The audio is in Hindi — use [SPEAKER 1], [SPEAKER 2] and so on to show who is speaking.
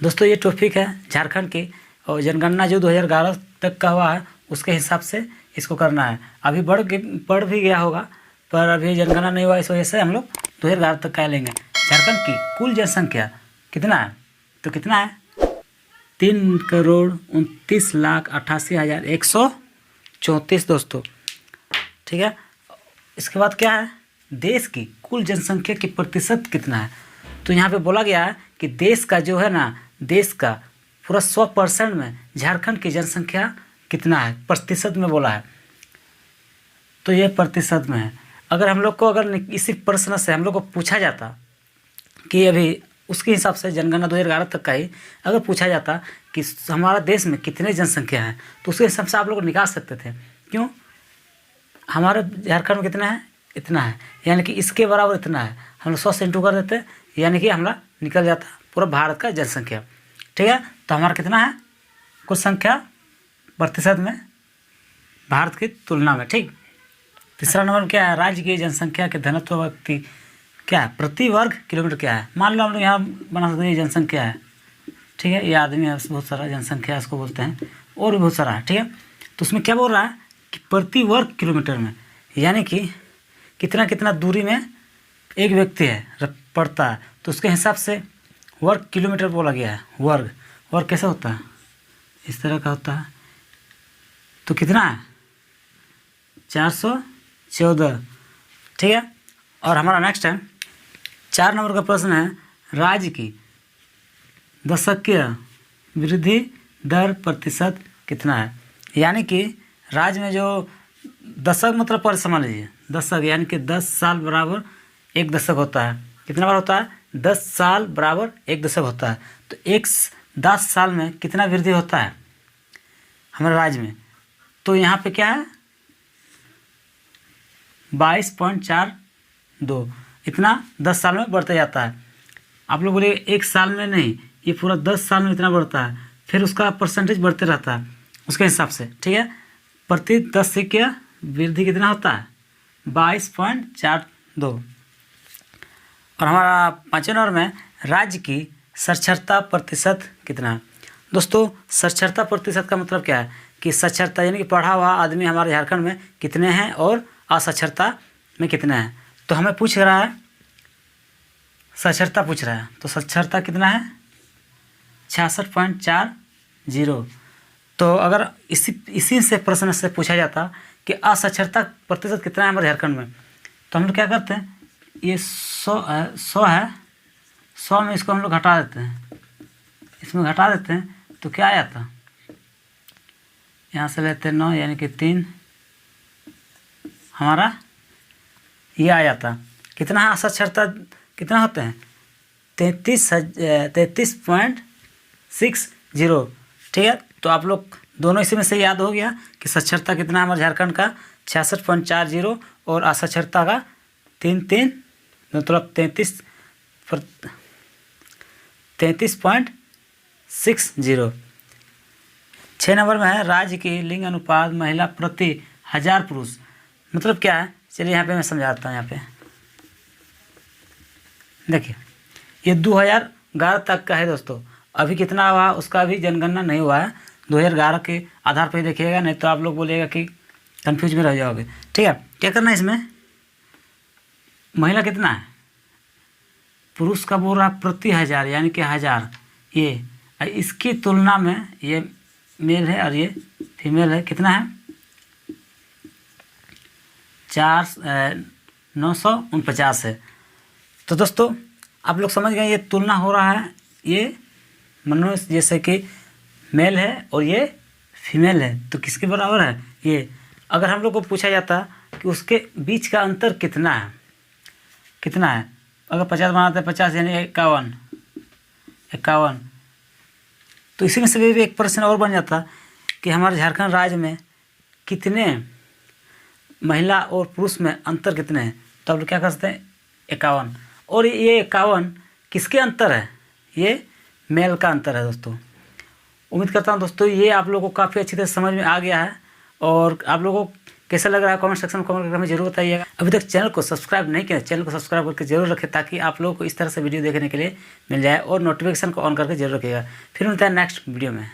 [SPEAKER 1] दोस्तों ये टॉपिक है झारखंड की, और जनगणना जो 2011 तक का हुआ है उसके हिसाब से इसको करना है। अभी बढ़ भी गया होगा, पर अभी जनगणना नहीं हुआ, इस वजह से हम लोग 2011 तक का लेंगे। झारखंड की कुल जनसंख्या कितना है, तो कितना है 3,29,88,134 दोस्तों। ठीक है, इसके बाद क्या है, देश की कुल जनसंख्या की प्रतिशत कितना है। तो यहाँ पे बोला गया है कि देश का जो है ना, देश का पूरा 100% में झारखंड की जनसंख्या कितना है, प्रतिशत में बोला है। तो ये प्रतिशत में है। अगर हम लोग को अगर इसी प्रश्न से हम लोग को पूछा जाता कि अभी उसके हिसाब से जनगणना 2011 तक का ही अगर पूछा जाता कि हमारा देश में कितने जनसंख्या है, तो उसके हिसाब से आप लोग निकाल सकते थे। क्यों, हमारे झारखंड में कितना है, इतना है, यानी कि इसके बराबर इतना है। हम लोग 100 से इंटू कर देते, यानी कि हमारा निकल जाता पूरा भारत का जनसंख्या। ठीक है, तो हमारा कितना है कुल संख्या प्रतिशत में भारत की तुलना में। ठीक, तीसरा नंबर क्या है, राज्य की जनसंख्या के घनत्व व्यक्ति क्या है प्रति वर्ग किलोमीटर क्या है। मान लो हम लोग यहाँ बना सकते हैं, ये जनसंख्या है। ठीक है, ये आदमी है, बहुत सारा जनसंख्या इसको बोलते हैं, और भी बहुत सारा है। ठीक है, तो उसमें क्या बोल रहा है कि प्रति वर्ग किलोमीटर में, यानी कि कितना कितना दूरी में एक व्यक्ति है पड़ता है, तो उसके हिसाब से वर्ग किलोमीटर बोला गया है। वर्ग कैसा होता है, इस तरह का होता है। तो कितना है 414। ठीक है, और हमारा नेक्स्ट है 4 नंबर का प्रश्न है, राज्य की दशकीय वृद्धि दर प्रतिशत कितना है। यानी कि राज्य में जो दशक मतलब पर समझ लीजिए, दशक यानी कि 10 साल बराबर 1 दशक होता है। कितना बार होता है, 10 साल बराबर 1 दशक होता है। तो 10 साल में कितना वृद्धि होता है हमारे राज्य में, तो यहाँ पे क्या है 22.42, इतना 10 साल में बढ़ते जाता है। आप लोग बोले 1 साल में नहीं, ये पूरा 10 साल में इतना बढ़ता है, फिर उसका परसेंटेज बढ़ते रहता है उसके हिसाब से। ठीक है, प्रति 10 सिक्के वृद्धि कितना होता है 22.42। और हमारा 5वें नंबर में राज्य की साक्षरता प्रतिशत कितना है। दोस्तों साक्षरता प्रतिशत का मतलब क्या है कि साक्षरता यानी कि पढ़ा हुआ आदमी हमारे झारखंड में कितने हैं और असाक्षरता में कितने हैं। तो हमें पूछ रहा है, साक्षरता पूछ रहा है, तो साक्षरता कितना है 66.40। तो अगर इसी से प्रश्न से पूछा जाता कि असाक्षरता प्रतिशत कितना है हमारे झारखंड में, तो हम लोग क्या करते हैं, ये 100 है, 100 में इसको हम लोग घटा देते हैं, इसमें घटा देते हैं, तो क्या आ जाता, यहाँ से लेते हैं 9 यानी कि 3, हमारा ये आ जाता। कितना है असाक्षरता, कितना होते हैं 33.60। ठीक है, तो आप लोग दोनों इसी में से याद हो गया कि साक्षरता कितना है हमारे झारखंड का 66.40 और असाक्षरता का 3 मतलब 33.60। 6 नंबर में है राज्य की लिंग अनुपात महिला प्रति 1000 पुरुष, मतलब क्या है, चलिए यहाँ पे मैं समझाता हूँ। यहाँ पे देखिए ये 2011 तक का है दोस्तों, अभी कितना हुआ उसका अभी जनगणना नहीं हुआ है, 2011 के आधार पर देखिएगा, नहीं तो आप लोग बोलिएगा कि कंफ्यूज में रह जाओगे। ठीक है, क्या करना है इसमें, महिला कितना है, पुरुष का बोल रहा है प्रति 1000 यानी कि 1000, ये इसकी तुलना में ये मेल है और ये फीमेल है, कितना है 949 है। तो दोस्तों आप लोग समझ गए, ये तुलना हो रहा है, ये मनुष्य जैसे कि मेल है और ये फीमेल है, तो किसके बराबर है ये। अगर हम लोग को पूछा जाता कि उसके बीच का अंतर कितना है, अगर 50 बनाते 50 यानी 51, तो इसी में से भी एक प्रश्न और बन जाता कि हमारे झारखंड राज्य में कितने महिला और पुरुष में अंतर कितने हैं, तो आप लोग क्या कर सकते हैं 51, और ये 51 किसके अंतर है, ये मेल का अंतर है दोस्तों। उम्मीद करता हूँ दोस्तों ये आप लोगों को काफ़ी अच्छी तरह समझ में आ गया है, और आप लोगों को कैसा लग रहा है कमेंट सेक्शन में कमेंट करके हमें जरूर बताइएगा। अभी तक चैनल को सब्सक्राइब नहीं किया, चैनल को सब्सक्राइब करके जरूर रखें ताकि आप लोगों को इस तरह से वीडियो देखने के लिए मिल जाए, और नोटिफिकेशन को ऑन करके जरूर रखिएगा। फिर मिलता है नेक्स्ट वीडियो में।